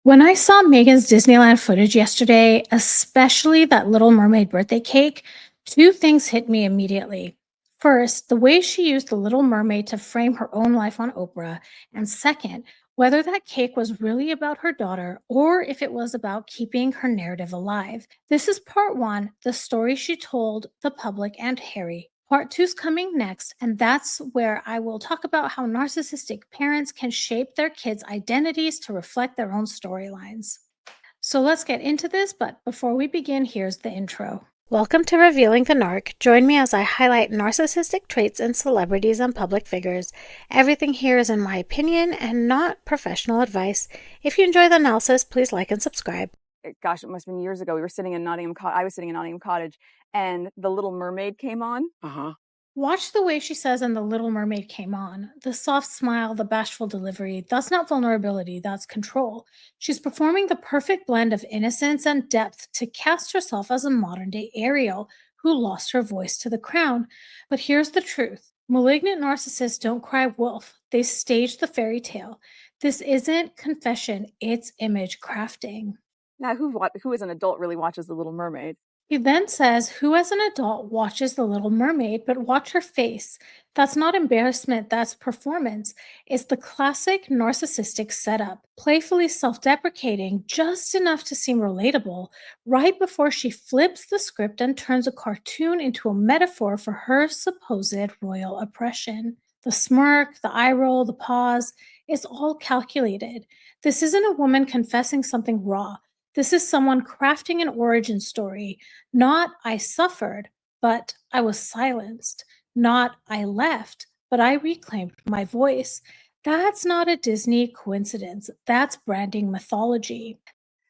When I saw Megan's Disneyland footage yesterday, especially that Little Mermaid birthday cake, two things hit me immediately. First, the way she used the Little Mermaid to frame her own life on Oprah, and second, whether that cake was really about her daughter or if it was about keeping her narrative alive. This is part one, the story she told the public and Harry. Part two's coming next, and that's where I will talk about how narcissistic parents can shape their kids' identities to reflect their own storylines. So let's get into this, but before we begin, here's the intro. Welcome to Revealing the Narc. Join me as I highlight narcissistic traits in celebrities and public figures. Everything here is in my opinion and not professional advice. If you enjoy the analysis, please like and subscribe. Gosh, it must have been years ago. We were sitting in Nottingham. I was sitting in Nottingham Cottage, and The Little Mermaid came on. Watch the way she says, and the Little Mermaid came on. The soft smile, the bashful delivery. That's not vulnerability, that's control. She's performing the perfect blend of innocence and depth to cast herself as a modern day Ariel who lost her voice to the crown. But here's the truth: malignant narcissists don't cry wolf, they stage the fairy tale. This isn't confession, it's image crafting. Now, who as an adult really watches The Little Mermaid? He then says, who as an adult watches The Little Mermaid, but watch her face? That's not embarrassment, that's performance. It's the classic narcissistic setup, playfully self deprecating, just enough to seem relatable, right before she flips the script and turns a cartoon into a metaphor for her supposed royal oppression. The smirk, the eye roll, the pause, it's all calculated. This isn't a woman confessing something raw. This is someone crafting an origin story. Not I suffered, but I was silenced. Not I left, but I reclaimed my voice. That's not a Disney coincidence. That's branding mythology.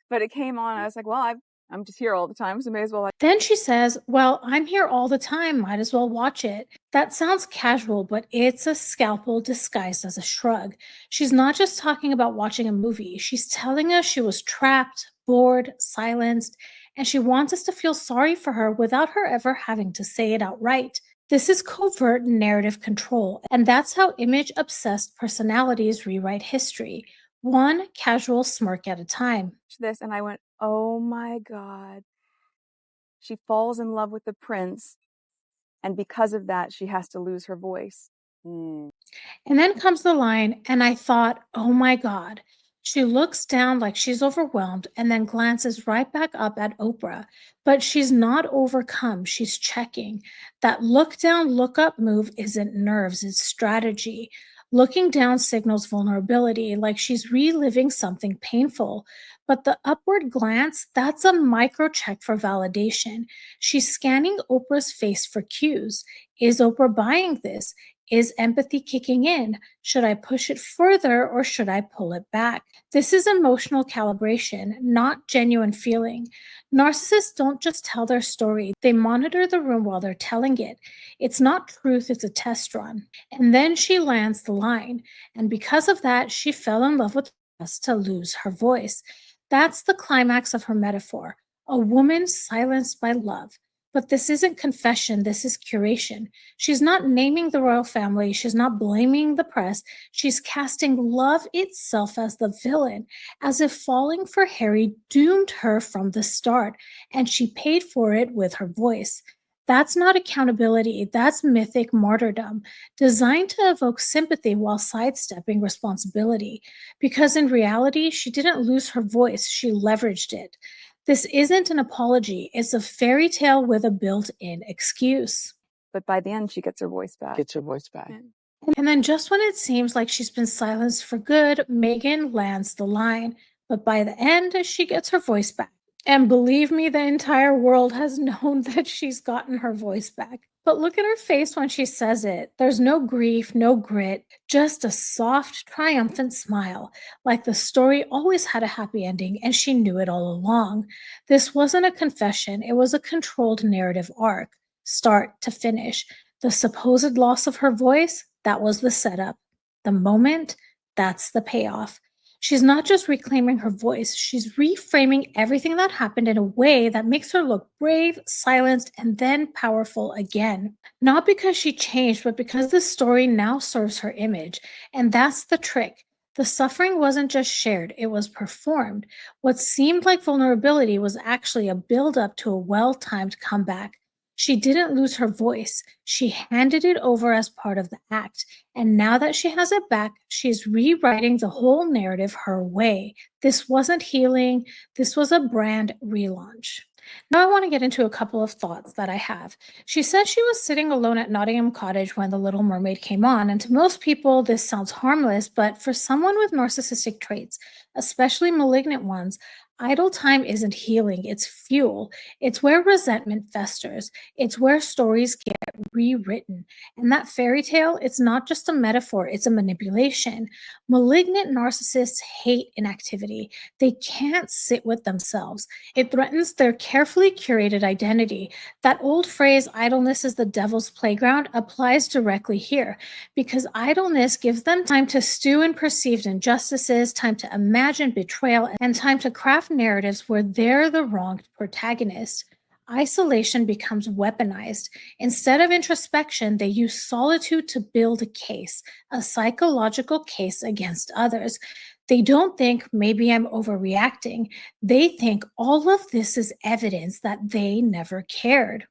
But it came on. I was like, well, I'm just here all the time, so may as well. Then she says, well, I'm here all the time. Might as well watch it. That sounds casual, but it's a scalpel disguised as a shrug. She's not just talking about watching a movie. She's telling us she was trapped, bored, silenced, and she wants us to feel sorry for her without her ever having to say it outright. This is covert narrative control, and that's how image obsessed personalities rewrite history, one casual smirk at a time. This, and I went, oh my God. She falls in love with the prince, and because of that, she has to lose her voice. And then comes the line, and I thought, oh my God. She looks down like she's overwhelmed and then glances right back up at Oprah. But she's not overcome, she's checking. That look down, look up move isn't nerves, it's strategy. Looking down signals vulnerability, like she's reliving something painful. But the upward glance, that's a micro check for validation. She's scanning Oprah's face for cues. Is Oprah buying this? Is empathy kicking in? Should I push it further or should I pull it back? This is emotional calibration, not genuine feeling. Narcissists don't just tell their story, they monitor the room while they're telling it. It's not truth, it's a test run. And then she lands the line. And because of that, she fell in love with us to lose her voice. That's the climax of her metaphor, a woman silenced by love. But this isn't confession, this is curation. She's not naming the royal family, she's not blaming the press, she's casting love itself as the villain, as if falling for Harry doomed her from the start, and she paid for it with her voice. That's not accountability, that's mythic martyrdom, designed to evoke sympathy while sidestepping responsibility. Because in reality, she didn't lose her voice, she leveraged it. This isn't an apology, it's a fairy tale with a built in excuse. But by the end, she gets her voice back. Get your voice back. And then, just when it seems like she's been silenced for good, Megan lands the line. But by the end, she gets her voice back. And believe me, the entire world has known that she's gotten her voice back. But look at her face when she says it. There's no grief, no grit, just a soft, triumphant smile, like the story always had a happy ending and she knew it all along. This wasn't a confession, it was a controlled narrative arc, start to finish. The supposed loss of her voice, that was the setup. The moment, that's the payoff. She's not just reclaiming her voice, she's reframing everything that happened in a way that makes her look brave, silenced, and then powerful again. Not because she changed, but because the story now serves her image. And that's the trick. The suffering wasn't just shared, it was performed. What seemed like vulnerability was actually a build-up to a well-timed comeback. She didn't lose her voice. She handed it over as part of the act. And now that she has it back, she's rewriting the whole narrative her way. This wasn't healing, this was a brand relaunch. Now I want to get into a couple of thoughts that I have. She said she was sitting alone at Nottingham Cottage when The Little Mermaid came on, and to most people, this sounds harmless, but for someone with narcissistic traits, especially malignant ones, idle time isn't healing, it's fuel. It's where resentment festers, it's where stories get rewritten. And that fairy tale, it's not just a metaphor, it's a manipulation. Malignant narcissists hate inactivity, they can't sit with themselves. It threatens their carefully curated identity. That old phrase, idleness is the devil's playground, applies directly here because idleness gives them time to stew in perceived injustices, time to imagine betrayal, and time to craft narratives where they're the wronged protagonist. Isolation becomes weaponized. Instead of introspection, they use solitude to build a case, a psychological case against others. They don't think maybe I'm overreacting. They think all of this is evidence that they never cared.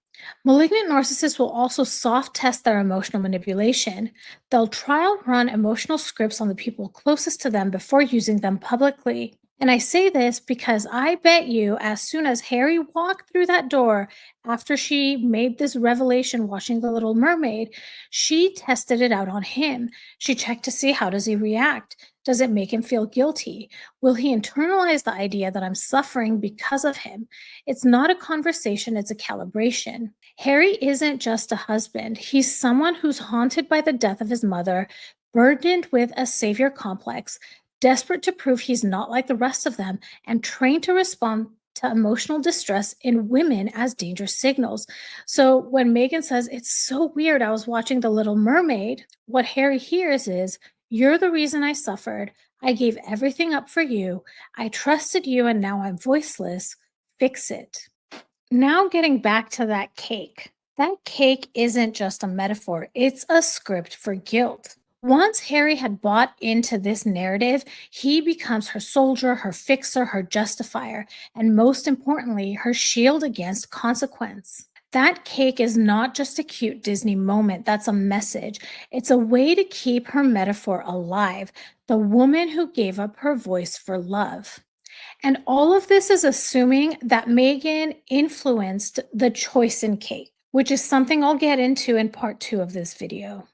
Malignant narcissists will also soft test their emotional manipulation. They'll trial run emotional scripts on the people closest to them before using them publicly. And I say this because I bet you, as soon as Harry walked through that door after she made this revelation watching The Little Mermaid, she tested it out on him. She checked to see how does he react? Does it make him feel guilty? Will he internalize the idea that I'm suffering because of him? It's not a conversation, it's a calibration. Harry isn't just a husband. He's someone who's haunted by the death of his mother, burdened with a savior complex, desperate to prove he's not like the rest of them, and trained to respond to emotional distress in women as danger signals. So when Meghan says, it's so weird, I was watching The Little Mermaid, what Harry hears is, you're the reason I suffered. I gave everything up for you. I trusted you, and now I'm voiceless. Fix it. Now, getting back to that cake. That cake isn't just a metaphor, it's a script for guilt. Once Harry had bought into this narrative, he becomes her soldier, her fixer, her justifier, and most importantly, her shield against consequence. That cake is not just a cute Disney moment, that's a message. It's a way to keep her metaphor alive, the woman who gave up her voice for love. And all of this is assuming that Meghan influenced the choice in cake, which is something I'll get into in part 2 of this video.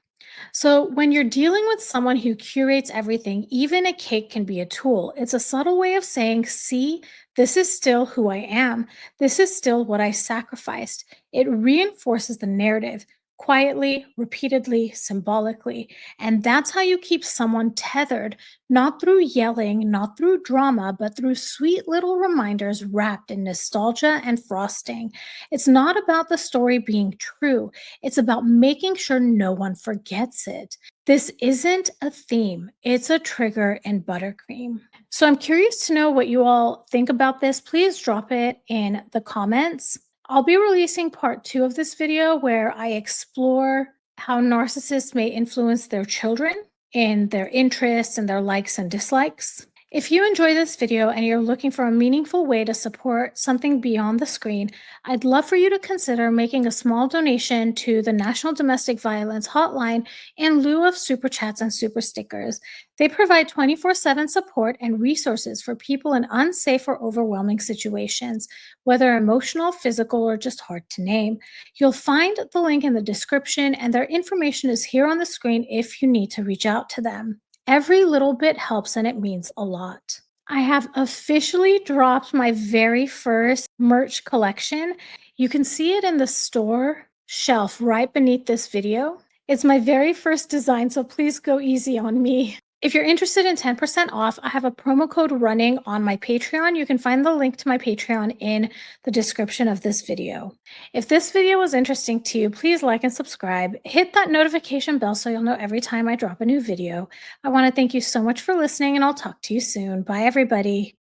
So, when you're dealing with someone who curates everything, even a cake can be a tool. It's a subtle way of saying, see, this is still who I am. This is still what I sacrificed. It reinforces the narrative quietly, repeatedly, symbolically. And that's how you keep someone tethered, not through yelling, not through drama, but through sweet little reminders wrapped in nostalgia and frosting. It's not about the story being true. It's about making sure no one forgets it. This isn't a theme, it's a trigger in buttercream. So I'm curious to know what you all think about this. Please drop it in the comments. I'll be releasing part 2 of this video where I explore how narcissists may influence their children in their interests and their likes and dislikes. If you enjoy this video and you're looking for a meaningful way to support something beyond the screen, I'd love for you to consider making a small donation to the National Domestic Violence Hotline in lieu of super chats and super stickers. They provide 24/7 support and resources for people in unsafe or overwhelming situations, whether emotional, physical, or just hard to name. You'll find the link in the description, and their information is here on the screen if you need to reach out to them. Every little bit helps, and it means a lot. I have officially dropped my very first merch collection. You can see it in the store shelf right beneath this video. It's my very first design, so please go easy on me. If you're interested in 10% off, I have a promo code running on my Patreon. You can find the link to my Patreon in the description of this video. If this video was interesting to you, please like and subscribe. Hit that notification bell so you'll know every time I drop a new video. I want to thank you so much for listening, and I'll talk to you soon. Bye, everybody.